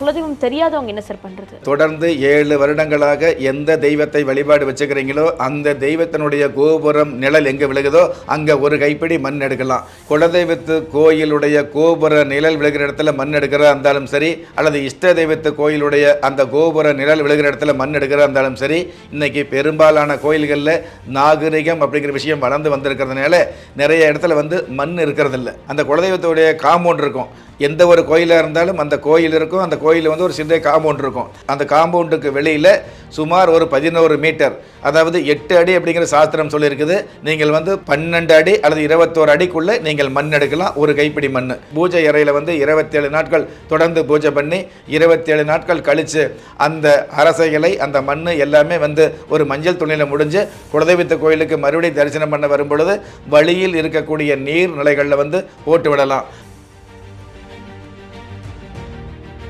குலதெய்வம் தெரியாதவங்க என்ன சார் பண்றது? தொடர்ந்து 7 வருடங்களாக எந்த தெய்வத்தை வழிபாடு வச்சுக்கிறீங்களோ அந்த தெய்வத்தினுடைய கோபுரம் நிழல் எங்கே விழுகுதோ அங்கே ஒரு கைப்பிடி மண் எடுக்கலாம். குலதெய்வத்து கோயிலுடைய கோபுர நிழல் விழுகிற இடத்துல மண் எடுக்கிறதா இருந்தாலும் சரி, அல்லது இஷ்ட தெய்வத்து கோயிலுடைய அந்த கோபுர நிழல் விழுகிற இடத்துல மண் எடுக்கிறதா இருந்தாலும் சரி, இன்னைக்கு பெரும்பாலான கோயில்களில் நாகரிகம் அப்படிங்கிற விஷயம் வளர்ந்து வந்திருக்கிறதுனால நிறைய இடத்துல மண் இருக்கிறதில்ல. அந்த குலதெய்வத்துடைய காம்பவுண்ட் இருக்கும். எந்த ஒரு கோயிலாக இருந்தாலும் அந்த கோயில் இருக்கும். அந்த கோயிலில் ஒரு சின்ன காம்பவுண்ட் இருக்கும். அந்த காம்பவுண்டுக்கு வெளியில் சுமார் ஒரு 11 மீட்டர், அதாவது 8 அடி அப்படிங்கிற சாஸ்திரம் சொல்லியிருக்குது. நீங்கள் 12 அடி அல்லது 21 அடிக்குள்ளே நீங்கள் மண் எடுக்கலாம், ஒரு கைப்பிடி மண். பூஜை அறையில் 27 நாட்கள் தொடர்ந்து பூஜை பண்ணி 27 நாட்கள் கழித்து அந்த அரசைகளை அந்த மண் எல்லாமே ஒரு மஞ்சள் துணியில் முடிஞ்சு குலதெய்வத்து கோயிலுக்கு மறுபடியும் தரிசனம் பண்ண வரும்பொழுது வழியில் இருக்கக்கூடிய நீர் நிலைகளில் போட்டு விடலாம்.